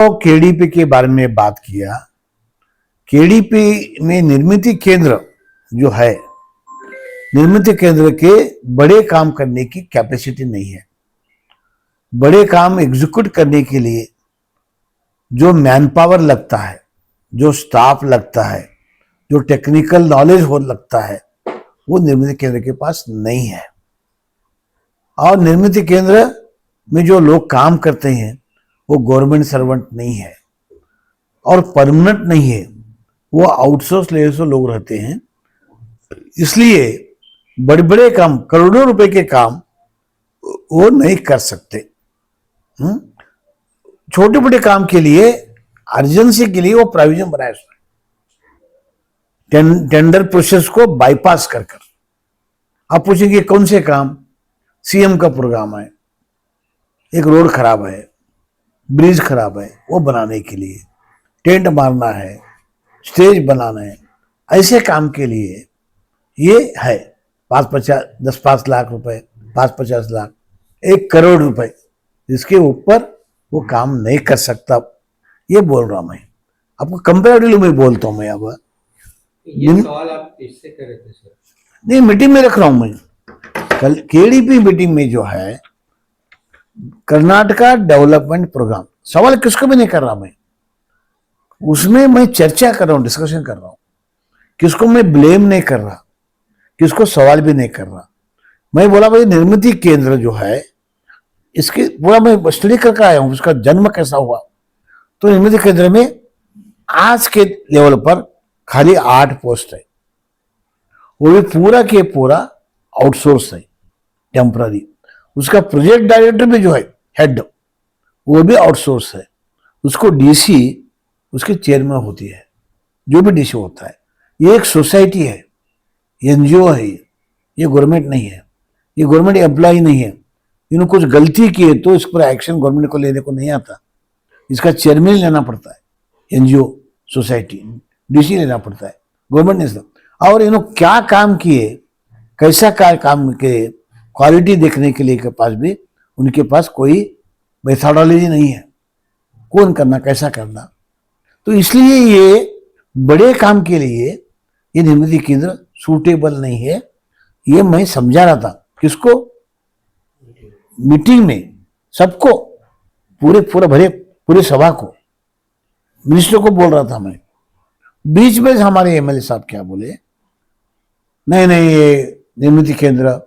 तो केडीपी के बारे में बात किया। केडीपी में निर्मित केंद्र जो है, निर्मित केंद्र के बड़े काम करने की कैपेसिटी नहीं है। बड़े काम एग्जीक्यूट करने के लिए जो मैन पावर लगता है, जो स्टाफ लगता है, जो टेक्निकल नॉलेज हो लगता है, वो निर्मित केंद्र के पास नहीं है। और निर्मित केंद्र में जो लोग काम करते हैं वो गवर्नमेंट सर्वेंट नहीं है और परमानेंट नहीं है, वो आउटसोर्स लेवल से लोग रहते हैं। इसलिए बड़े बड़े काम, करोड़ों रुपए के काम वो नहीं कर सकते। छोटे बड़े काम के लिए, अर्जेंसी के लिए वो प्रोविजन बनाया उसने, टेंडर प्रोसेस को बाईपास कर कर। आप पूछेंगे कौन से काम? सीएम का प्रोग्राम है, एक रोड खराब है, ब्रिज खराब है, वो बनाने के लिए टेंट मारना है, स्टेज बनाना है, ऐसे काम के लिए ये है 5 लाख रुपए, 50 लाख, 1 करोड़ रुपए, इसके ऊपर वो काम नहीं कर सकता। ये बोल रहा मैं आपको, कंपेरेटिवली मैं बोलता हूँ। मैं अब ये सवाल आप किससे कर रहे थे सर? नहीं, मीटिंग में रख रहा हूं मैं। कल केडीपी मीटिंग में जो है कर्नाटका डेवलपमेंट प्रोग्राम, सवाल किसको भी नहीं कर रहा मैं, उसमें मैं चर्चा कर रहा हूं, डिस्कशन कर रहा हूं। किसको मैं ब्लेम नहीं कर रहा, किसको सवाल भी नहीं कर रहा। मैं बोला भाई निर्मित केंद्र जो है, इसके पूरा मैं स्टडी करके आया हूं, उसका जन्म कैसा हुआ। तो निर्मित केंद्र में आज के लेवल पर खाली 8 पोस्ट है, वो भी पूरा के पूरा आउटसोर्स है, टेम्पररी। उसका प्रोजेक्ट डायरेक्टर भी जो है, हेड, वो भी आउटसोर्स है। उसको डीसी उसके चेयरमैन होती है, जो भी डीसी होता है। ये एक सोसाइटी है, एनजीओ है, ये गवर्नमेंट नहीं है, ये गवर्नमेंट एम्प्लॉय नहीं है। इन्होंने कुछ गलती की है तो इस पर एक्शन गवर्नमेंट को लेने को नहीं आता, इसका चेयरमैन लेना पड़ता है, एनजीओ सोसाइटी, डीसी लेना पड़ता है, गवर्नमेंट ने। और इन्होंने क्या काम किए, कैसा काम के क्वालिटी देखने के लिए के पास भी उनके पास कोई मेथोडोलॉजी नहीं है, कौन करना, कैसा करना। तो इसलिए ये बड़े काम के लिए ये निर्मित केंद्र सूटेबल नहीं है। ये मैं समझा रहा था किसको, मीटिंग में सबको, पूरे सभा को, मिनिस्टर को बोल रहा था मैं। बीच में हमारे एमएलए साहब क्या बोले, नहीं ये निर्मित केंद्र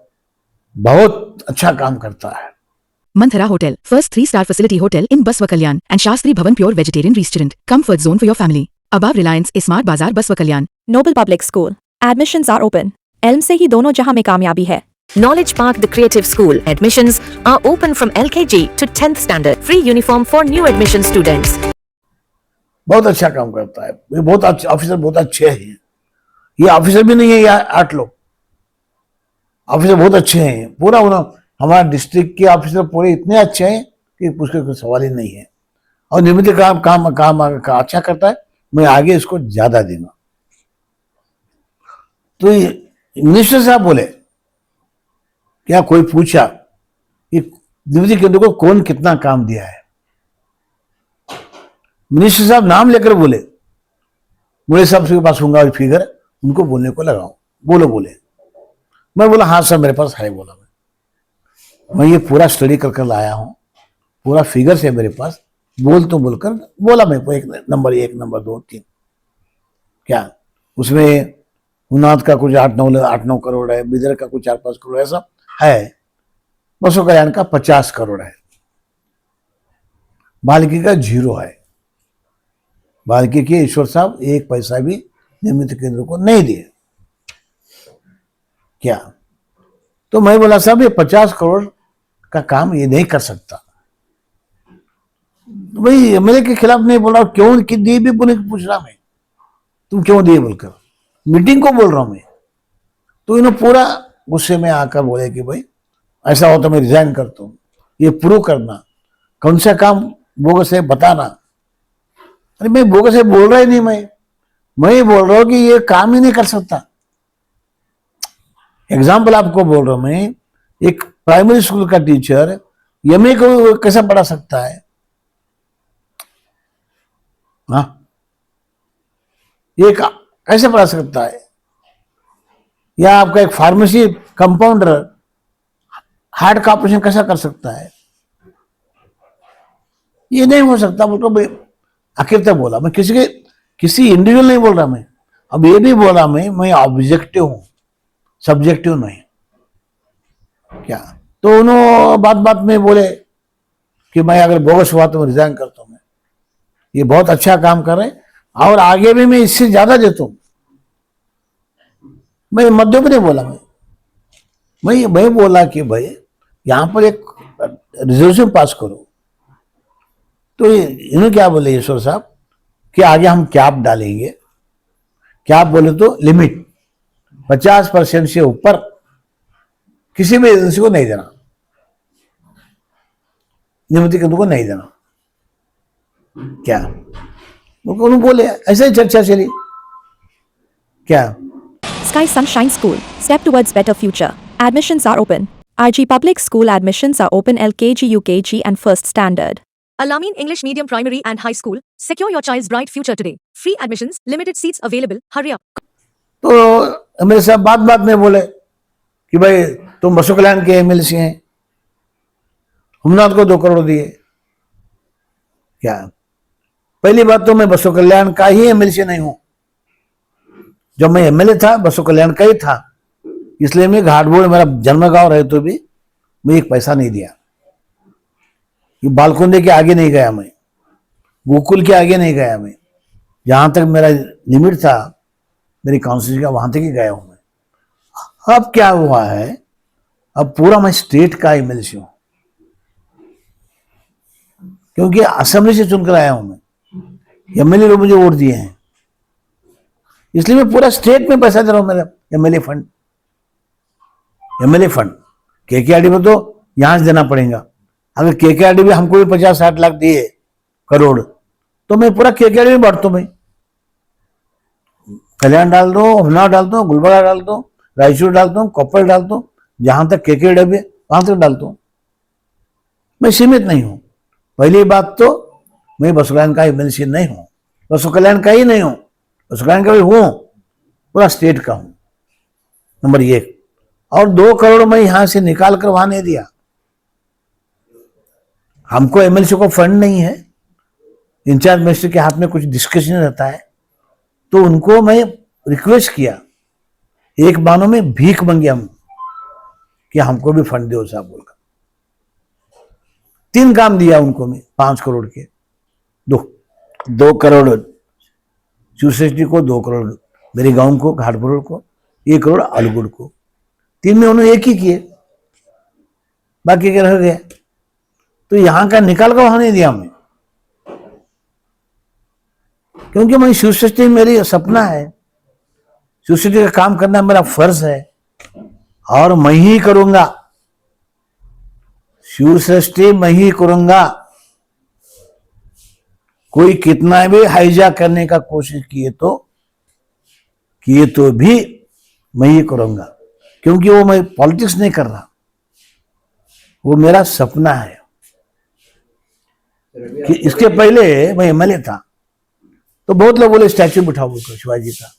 बहुत अच्छा काम करता है। Manthara Hotel, first 3-star facility hotel in Basva Kalyan and Shastri Bhavan Pure Vegetarian Restaurant. Comfort zone for your family. Above Reliance Smart Bazaar Basva Kalyan. Noble Public School. Admissions are open. Elm से ही दोनों जहां में कामयाबी है। Knowledge Park The Creative School. Admissions are open from LKG to 10th standard. Free uniform for new admission students. बहुत अच्छा काम करता है, ये बहुत अच्छे ऑफिसर, बहुत अच्छे हैं। ये ऑफिसर भी नहीं है, ये 8 लोग ऑफिसर बहुत अच्छे हैं। पूरा हमारा डिस्ट्रिक्ट के ऑफिसर पूरे इतने अच्छे हैं कि उसके कोई सवाल ही नहीं है। और निर्मित काम अच्छा करता है, मैं आगे इसको ज्यादा दूंगा। तो मिनिस्टर साहब बोले, क्या कोई पूछा कि निर्मित केंद्र को कौन कितना काम दिया है? मिनिस्टर साहब नाम लेकर बोले, मुझे साहब के पास होंगे फिगर, उनको बोलने को लगाओ, बोले। मैं बोला हाँ सर मेरे पास है। बोला मैं ये पूरा स्टडी कर लाया हूँ, पूरा फिगर से मेरे पास, बोलकर बोला मैं एक नंबर 1, नंबर 2, 3। क्या उसमें उन्नाद का कुछ 8-9 करोड़ है, बिदर का कुछ 4-5 करोड़ ऐसा है, बसों कल्याण का 50 करोड़ है, बाल्की का 0 है। बाल्की के ईश्वर साहब 1 पैसा भी निर्मित केंद्र को नहीं दिए। क्या तो मैं बोला साहब ये 50 करोड़ का काम ये नहीं कर सकता। तो भाई एमएलए के खिलाफ नहीं बोल रहा, क्यों दिए भी पूछ रहा मैं, तुम क्यों दिए बोलकर, मीटिंग को बोल रहा हूं मैं। तो इन्होंने पूरा गुस्से में आकर बोले कि भाई ऐसा हो तो मैं रिजाइन करता हूं, ये प्रूव करना, कौन सा काम बोगस है बताना। अरे मैं बोगस है बोल रहा ही नहीं, मैं ये बोल रहा हूं कि ये काम ही नहीं कर सकता। एग्जाम्पल आपको बोल रहा हूं मैं, एक प्राइमरी स्कूल का टीचर एमए को कैसा पढ़ा सकता है? हाँ, ये कैसे बढ़ा सकता है? या आपका एक फार्मेसी कंपाउंडर हार्ट का ऑपरेशन कैसा कर सकता है? ये नहीं हो सकता। बोल भाई आखिर तक बोला मैं, किसी इंडिविजुअल नहीं बोल रहा मैं। अब ये भी बोला मैं ऑब्जेक्टिव हूं, सब्जेक्टिव नहीं। क्या तो उन्होंने बात बात में बोले कि मैं अगर बोगस हुआ तो मैं रिजाइन करता हूं। मैं ये बहुत अच्छा काम कर रहे हैं और आगे भी मैं इससे ज्यादा देता हूं। मैं मध्य में नहीं बोला मैं बोला कि भाई यहां पर एक रिजोल्यूशन पास करो। तो इन्होंने क्या बोले ईश्वर साहब कि आगे हम कैप डालेंगे। कैप बोले तो लिमिट 50% से ऊपर किसी भी एजेंसी को नहीं देना, नियमित केंद्र को नहीं देना। क्या उन्होंने बोले, ऐसे ही चर्चा चली। क्या Sky Sunshine School, step towards better future. Admissions are open. RG Public School admissions are open LKG, UKG and first standard. Alamin English Medium Primary and High School. Secure your child's bright future today. Free admissions, limited seats available. Hurry up. तो मेरे साथ बात बात में बोले कि भाई तुम बसु कल्याण के एमएलसी हैं, हमनाथ को 2 करोड़ दिए। क्या पहली बात तो मैं बसु कल्याण का ही एमएलसी नहीं हूं। जब मैं एमएलए था बसु कल्याण का ही था, इसलिए मैं घाटबोड़ मेरा जन्म गांव रहे तो भी मैं 1 पैसा नहीं दिया। ये बालकुंडे के आगे नहीं गया मैं, गोकुल के आगे नहीं गया मैं। जहां तक मेरा लिमिट था मेरी काउंसिल का, वहां तक ही गया हूं मैं। अब क्या हुआ है, अब पूरा मैं स्टेट का एमएलसी हूं, क्योंकि असेंबली से चुनकर आया हूं मैं। एमएलए लोग मुझे वोट दिए हैं, इसलिए मैं पूरा स्टेट में पैसा दे रहा हूं। मेरा एमएलए फंड केकेआरडी में तो यहां से देना पड़ेगा। अगर केकेआरडी भी हमको भी 50-60 लाख दिए करोड़, तो मैं पूरा केकेआरडी में बांटता हूं। मैं कल्याण डाल दो, हुना डालता हूँ, गुलबर्गा डालता हूँ, रायचूर डालता हूँ, कोप्पल डालता हूँ, जहां तक केकेआरडी है वहां तक डालता हूँ। मैं सीमित नहीं हूं। पहली बात तो मैं बसु कल्याण का एमएलसी नहीं हूं, बसु कल्याण का ही नहीं हूं, बसु कल्याण का भी हूं, पूरा स्टेट का हूं। नंबर 1। और 2 करोड़ मैं यहां से निकाल कर वहां नहीं दिया। हमको एमएलसी को फंड नहीं है, इंचार्ज मिनिस्टर के हाथ में कुछ डिस्कशन रहता है, तो उनको मैं रिक्वेस्ट किया, एक बानों में भीख मांगी हम कि हमको भी फंड दो साहब बोलकर। 3 काम दिया उनको मैं 5 करोड़ के। 2 करोड़ चूसेटी को, 2 करोड़ मेरे गांव को घाटपुर को, 1 करोड़ अलगुड़ को। 3 में उन्होंने 1 ही किए, बाकी के रह गए। तो यहां का निकाल कर वहां नहीं दिया मैं, क्योंकि मैं शिवसृष्टि मेरी सपना है, शिवसृष्टि का काम करना मेरा फर्ज है और मैं ही करूंगा। शिवसृष्टि मैं ही करूंगा। कोई कितना भी हाईजैक करने का कोशिश किए तो भी मैं ही करूंगा, क्योंकि वो मैं पॉलिटिक्स नहीं कर रहा, वो मेरा सपना है। कि इसके पहले मैं एमएलए था तो बहुत लोग बोले स्टैचू बिठाओ बोलकर शिवाजी का,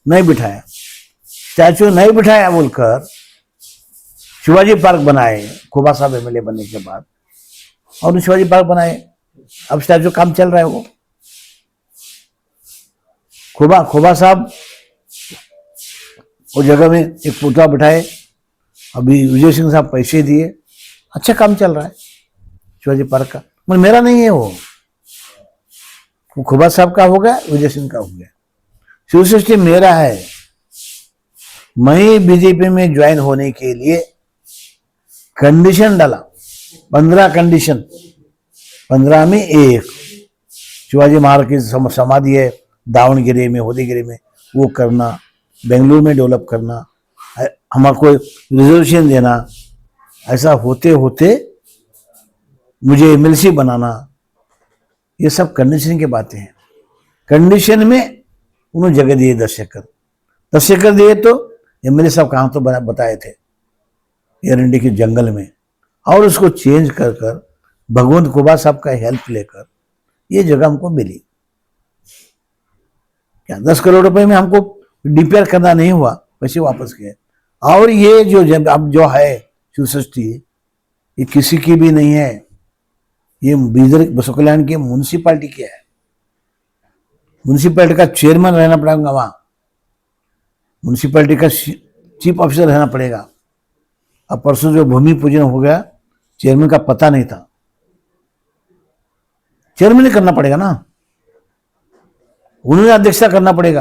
नहीं बिठाया। स्टैचू नहीं बिठाया बोलकर शिवाजी पार्क बनाए खोबा साहब एमएलए बनने के बाद, और शिवाजी पार्क बनाए। अब स्टैचू काम चल रहा है। वो खोबा साहब उस जगह में एक पुतला बिठाए, अभी विजय सिंह साहब पैसे दिए, अच्छा काम चल रहा है शिवाजी पार्क का। मगर मेरा नहीं है वो खोबा साहब का हो गया, विजय सिंह का हो गया। शिवसृष्टि मेरा है। मैं बीजेपी में ज्वाइन होने के लिए कंडीशन डाला, 15 कंडीशन, 15 में 1 शिवाजी महाराज की समाधि है दावणगिरी में, होदीगिरी में, वो करना, बेंगलुरु में डेवलप करना, हमारे को रिजर्वेशन देना। ऐसा होते होते मुझे एमएलसी बनाना, ये सब कंडीशन की बातें हैं। कंडीशन में उन्होंने जगह दिए 10 एकड़, 10 एकड़ दिए तो एमएलए साहब कहाँ तो बताए थे एरंडी के जंगल में, और उसको चेंज कर भगवंत खोबा साहब का हेल्प लेकर ये जगह हमको मिली। क्या 10 करोड़ रुपए में हमको रिपेयर करना नहीं हुआ, पैसे वापस किए। और ये जो जब अब जो है शिव षष्ठी, ये किसी की भी नहीं है, ये बीदर बसव कल्याण की म्यूनिसिपालिटी की है। म्यूनिसिपालिटी का चेयरमैन रहना पड़ेगा वहां, म्यूनिसिपालिटी का चीफ ऑफिसर रहना पड़ेगा। अब परसों जो भूमि पूजन हो गया, चेयरमैन का पता नहीं था, चेयरमैन ही करना पड़ेगा ना, उन्होंने अध्यक्षता करना पड़ेगा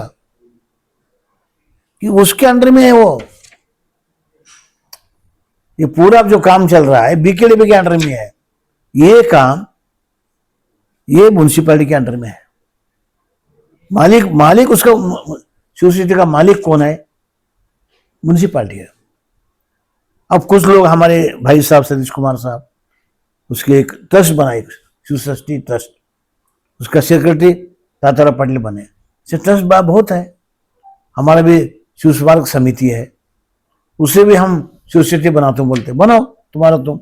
कि उसके अंडर में है वो। ये पूरा जो काम चल रहा है बीकेडीबी के अंडर में है, ये काम ये म्यूनिसिपालिटी के अंडर में है। मालिक उसका शिव षष्ठी का मालिक कौन है? म्यूनिसिपालिटी है। अब कुछ लोग हमारे भाई साहब सतीश कुमार साहब, उसके एक ट्रस्ट बनाए, शिव षष्ठी ट्रस्ट, उसका सेक्रेटरी तातारा पाटिल बने। ट्रस्ट बहुत है, हमारा भी शिव स्मारक समिति है, उसे भी हम शिव षष्ठी बनाते हैं, बोलते बनाओ तुम्हारा तुम।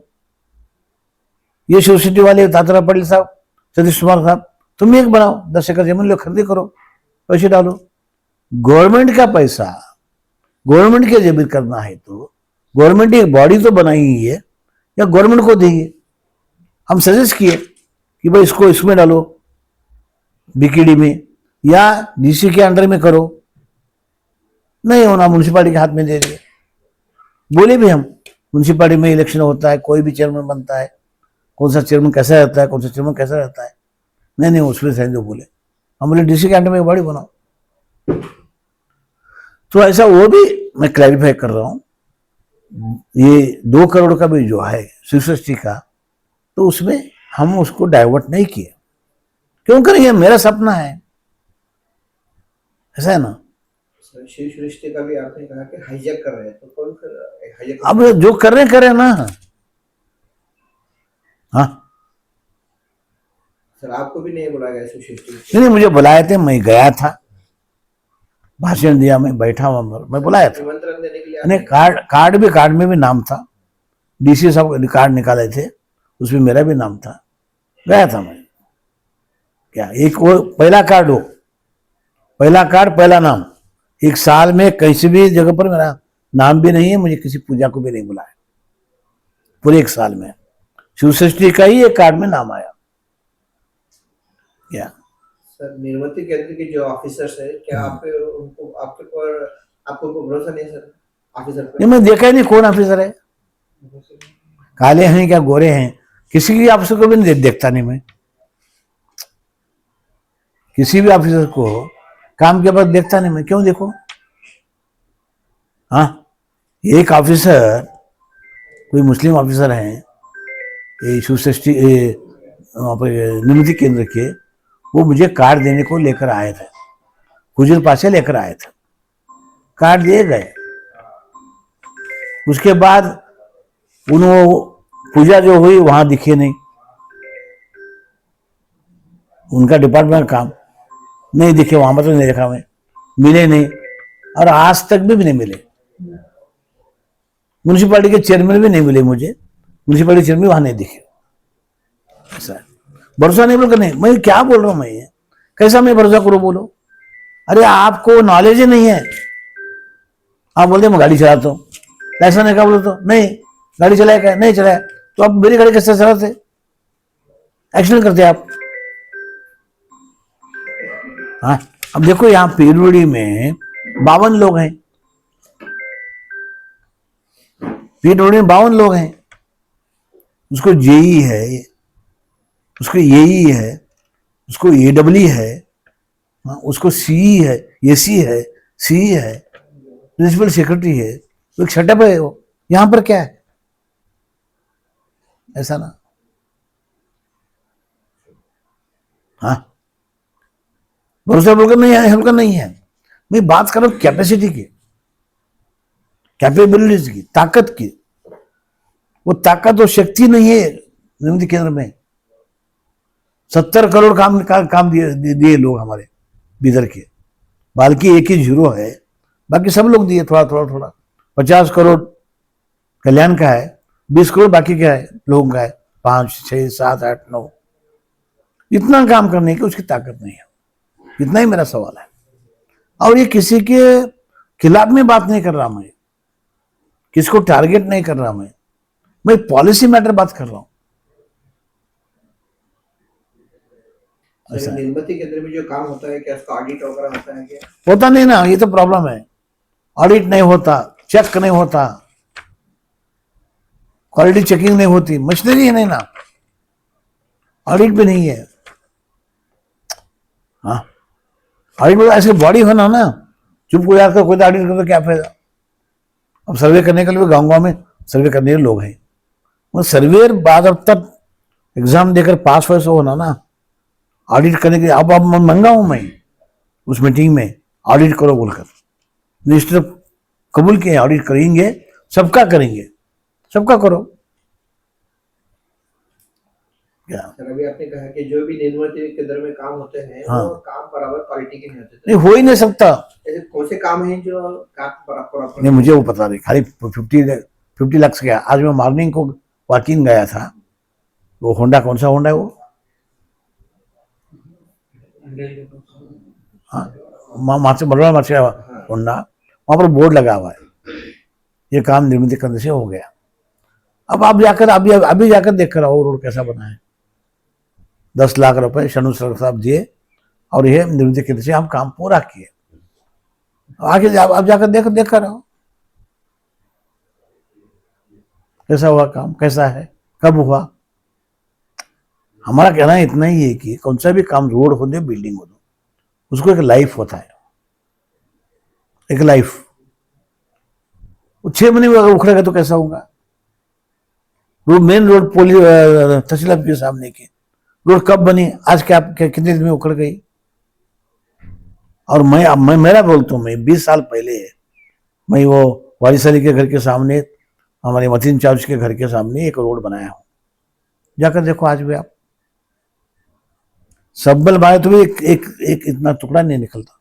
ये शिव षष्ठी वाले तातारा पाटिल साहब, सतीश कुमार साहब, तुम एक बनाओ, 10 एकड़ जमीन लो, खरीदी करो, पैसे डालो। गवर्नमेंट का पैसा गवर्नमेंट के जमीन करना है तो गवर्नमेंट एक बॉडी तो बनाई ही है, या गवर्नमेंट को देंगे। हम सजेस्ट किए कि भाई इसको इसमें डालो, बीकेडी में या डीसी के अंडर में करो, नहीं होना म्यूनिसिपालिटी के हाथ में दे दिए। बोले भी हम, म्यूनिसिपालिटी में इलेक्शन होता है, कोई भी चेयरमैन बनता है, कौन सा चेयरमैन कैसा रहता है, कौन सा चेयरमैन कैसा रहता है, नहीं उसमें से जो बोले, हम बोले डीसी के अंडर में बॉडी बनाओ। तो ऐसा वो भी मैं क्लैरिफाई कर रहा हूं। ये 2 करोड़ का भी जो है शिव षष्ठी का, तो उसमें हम उसको डाइवर्ट नहीं किए। क्यों करेंगे? मेरा सपना है, ऐसा है ना। सर, शिव सृष्टि का भी आपने कहा कि हाईजैक कर रहे हैं, तो कौन हाईजैक? अब जो कर रहे ना। हाँ सर, आपको भी नहीं बुलाया गया शिव सृष्टि? नहीं, मुझे बुलाए थे, मैं गया था, भाषण दिया, मैं बैठा हुआ, मैं बुलाया था। निमंत्रण देने के लिए नहीं, कार्ड में भी नाम था, डीसी साहब कार्ड निकाले थे, उसमें मेरा भी नाम था, गया था मैं। क्या एक वो पहला कार्ड हो, पहला कार्ड पहला नाम, एक साल में किसी भी जगह पर मेरा नाम भी नहीं है, मुझे किसी पूजा को भी नहीं बुलाया पूरे 1 साल में। शिव षष्ठी का ही एक कार्ड में नाम आया। क्या सर, निर्मिती केंद्र के जो ऑफिसर्स है, क्या आपको भरोसा नहीं है सर ऑफिसर पे? नहीं, मैं देखा ही नहीं कौन ऑफिसर है, काले हैं क्या गोरे हैं, किसी भी ऑफिसर को भी नहीं देखता नहीं मैं, किसी भी ऑफिसर को काम के बाद देखता नहीं मैं, क्यों देखो? हाँ, एक ऑफिसर, कोई मुस्लिम ऑफिसर हैं, ये शिव षष्ठी निर्मिती केंद्र के, वो मुझे कार्ड देने को लेकर आए थे, खुजर पासे लेकर आए थे, कार्ड दिए गए। उसके बाद उन्होंने पूजा जो हुई वहां दिखे नहीं, उनका डिपार्टमेंट का काम नहीं दिखे, वहां पर तो नहीं देखा मैं, मिले नहीं, और आज तक भी नहीं मिले। म्यूनिसिपालिटी के चेयरमैन भी नहीं मिले मुझे, म्यूनिसिपालिटी चेयरमैन वहां नहीं दिखे। ऐसा भरोसा नहीं बोलकर नहीं, मैं क्या बोल रहा हूं, मैं कैसा मैं भरोसा करूं? बोलो, अरे आपको नॉलेज ही नहीं है, आप बोलते मैं गाड़ी चलाता हूँ, लाइसेंस नहीं का बोलो तो नहीं, गाड़ी चलाया क्या? नहीं चलाया, तो आप मेरी गाड़ी कैसे चलाते? एक्सीडेंट करते आप। हाँ, अब देखो यहाँ पीरवड़ी में 52 लोग हैं, पीरवड़ी में 52 लोग हैं, उसको जेई है, उसको एई है, उसको एडब्ल्यू है, उसको सीई है, एसी है, सीई है, प्रिंसिपल सेक्रेटरी है, तो एक सेटअप है वो। यहां पर क्या है? ऐसा ना। हाँ, भरोसा बोलकर नहीं है, हल्का नहीं है। मैं बात कर रहा हूं कैपेसिटी की, कैपेबिलिटीज की, ताकत की। वो ताकत और शक्ति नहीं है निर्मिती केंद्र में। 70 करोड़ काम दिए लोग हमारे बीदर के, बाल्कि एक ही जीरो है, बाकी सब लोग दिए थोड़ा थोड़ा थोड़ा। 50 करोड़ कल्याण का है, 20 करोड़ बाकी क्या है लोगों का है, 5, 6, 7, 8, 9। इतना काम करने की उसकी ताकत नहीं है, इतना ही मेरा सवाल है। और ये किसी के खिलाफ में बात नहीं कर रहा मैं, किसको टारगेट नहीं कर रहा मैं पॉलिसी मैटर बात कर रहा हूं। सर, निर्मिती केंद्र में जो काम होता है क्या उसका ऑडिट वगैरह होता है क्या? होता नहीं ना, ये तो प्रॉब्लम है। ऑडिट नहीं होता, चेक नहीं होता, क्वालिटी चेकिंग नहीं होती, मशीनरी है नहीं ना, ऑडिट भी नहीं है। हाँ, ऑडिट में ऐसे बॉडी होना ना, चुप को जाकर कोई ऑडिट कर तो क्या फायदा। अब सर्वे करने के लिए गांव गांव में सर्वे करने के लोग हैं, वो सर्वेयर बाद अब तक एग्जाम देकर पास वैसे होना ना, ऑडिट करने के लिए। अब मंगा हूं मैं उस मीटिंग में, ऑडिट करो बोलकर। मिनिस्टर कबूल किए ऑडिट करेंगे, सबका करेंगे, सबका करो। क्या सर, अभी आपने कहा कि जो भी निर्मिती केंद्र में काम होते हैं हाँ। वो काम बराबर क्वालिटी के नहीं होते। नहीं, हो ही नहीं सकता। ऐसे कौन से काम हैं जो काम बराबर? नहीं, मुझे वो पता नहीं, खाली 50 लाख से गया। आज मैं मॉर्निंग को वॉकिंग गया था, वो होंडा, कौन सा होंडा है वो, हाँ, बड़ा मार्च होंडा, वहां पर बोर्ड लगा हुआ है, ये काम निर्मित केंद्र से हो गया। अब आप जाकर अभी जाकर देख कर आओ रोड कैसा बना है। 10 लाख रुपए शनु सर साहब दिए और ये निर्मित केंद्र से हम काम पूरा किए। आगे आप जाकर देख कर आओ कैसा हुआ काम, कैसा है, कब हुआ। हमारा कहना इतना ही है कि कौन सा भी काम, रोड हो दे, बिल्डिंग हो दो, उसको एक लाइफ होता है, एक लाइफ। 6 महीने में अगर उखड़ेगा तो कैसा होगा। रोड, मेन रोड, तहसील के सामने की रोड कब बनी, आज क्या कितने दिन में उखड़ गई। और मैं मेरा बोलता हूँ, मैं 20 साल पहले मैं वो वारिस अली के घर के सामने, हमारे मतीन चार्ज के घर के सामने एक रोड बनाया हूँ, जाकर देखो आज भी आप। सब्बल बाय तो भी एक इतना टुकड़ा नहीं निकलता।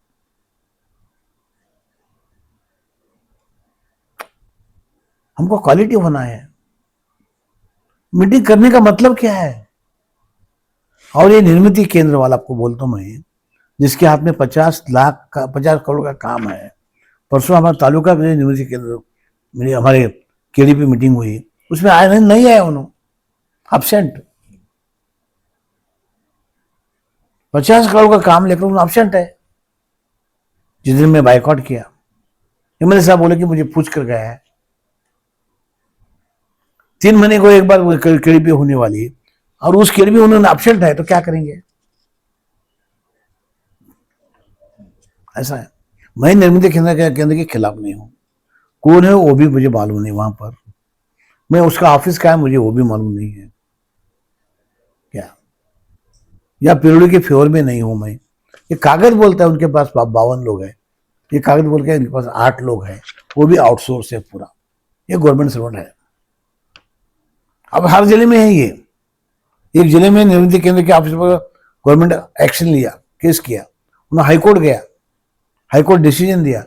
हमको क्वालिटी होना है। मीटिंग करने का मतलब क्या है। और ये निर्मिती केंद्र वाला आपको बोलता हूं मैं, जिसके हाथ में 50 करोड़ का काम है। परसों हमारा तालुका निर्मिती केंद्र, हमारे केडीपी मीटिंग हुई, उसमें आए नहीं आए, उन्होंने एब्सेंट। 50 करोड़ का काम लेकर उन्होंने एब्सेंट है। जिस दिन मैं बाइकआउट किया, एमएलए साहब बोले कि मुझे पूछ कर गया है। 3 महीने को एक बार केडीपी होने वाली है और उस केडीपी उन्होंने एब्सेंट है, तो क्या करेंगे। ऐसा है। मैं निर्मिती केंद्र के खिलाफ नहीं हूं। कौन है वो भी मुझे मालूम नहीं, वहां पर मैं उसका ऑफिस क्या है मुझे वो भी मालूम नहीं है क्या, या पिरोड़ी के फेवर में नहीं हूं मैं। ये कागज बोलता है उनके पास 52 लोग हैं, ये कागज बोल के इनके पास 8 लोग हैं, वो भी आउटसोर्स है पूरा। ये गवर्नमेंट सर्वेंट है। अब हर जिले में है ये। एक जिले में निर्मिती केंद्र के ऑफिस पर गवर्नमेंट एक्शन लिया, केस किया, उन्होंने हाईकोर्ट गया, हाईकोर्ट डिसीजन दिया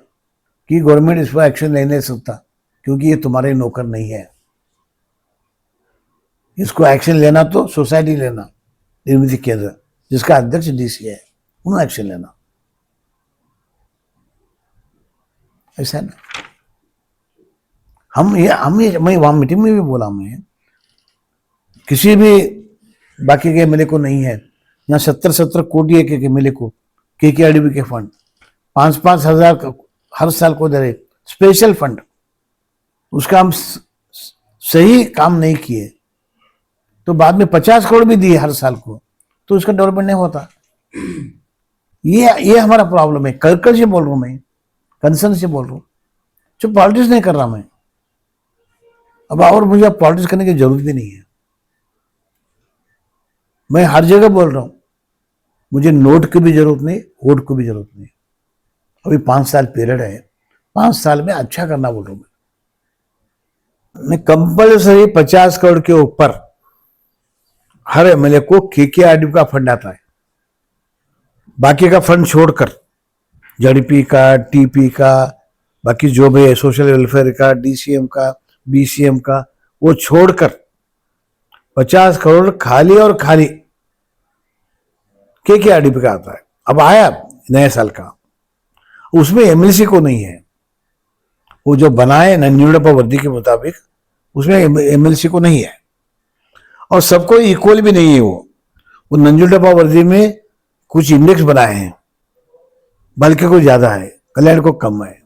कि गवर्नमेंट इस पर एक्शन नहीं ले सकता क्योंकि ये तुम्हारे नौकर नहीं है। इसको एक्शन लेना तो सोसाइटी लेना, निर्मिती केंद्र जिसका अध्यक्ष डीसी है, उन्होंने एक्शन लेना। ऐसा है ना। मैं वहां मीटिंग में भी बोला, मैं किसी भी बाकी के एमएलए को नहीं है, यहाँ 70 कोटी एक एमएलए को केकेआरडीबी के फंड 5-5 हजार हर साल को दे रहे, स्पेशल फंड। उसका हम सही काम नहीं किए तो बाद में 50 करोड़ भी दिए हर साल को, तो उसका डेवलपमेंट नहीं होता। ये हमारा प्रॉब्लम है। कर से बोल रहा हूं मैं, कंसर्न से बोल रहा हूं, जो पॉलिटिक्स नहीं कर रहा मैं। अब और मुझे पॉलिटिक्स करने की जरूरत भी नहीं है। मैं हर जगह बोल रहा हूं, मुझे नोट की भी जरूरत नहीं, वोट की भी जरूरत नहीं। अभी 5 साल पीरियड है, 5 साल में अच्छा करना बोल रहा हूं मैं। कंपल्सरी 50 करोड़ के ऊपर हर एमएलए को केकेआरडीबी का फंड आता है। बाकी का फंड छोड़कर, जेडीपी का, टीपी का, बाकी जो भी है सोशल वेलफेयर का, डीसीएम का, बीसीएम का, वो छोड़कर 50 करोड़ खाली और खाली केकेआरडीबी का आता है। अब आया नए साल का, उसमें एमएलसी को नहीं है, वो जो बनाए नंजू डब्बा वर्दी के मुताबिक उसमें एमएलसी को नहीं है, और सबको इक्वल भी नहीं है। वो नंजू डब्बा वर्दी में कुछ इंडेक्स बनाए हैं, बल्कि को ज्यादा है, कल्याण को कम है।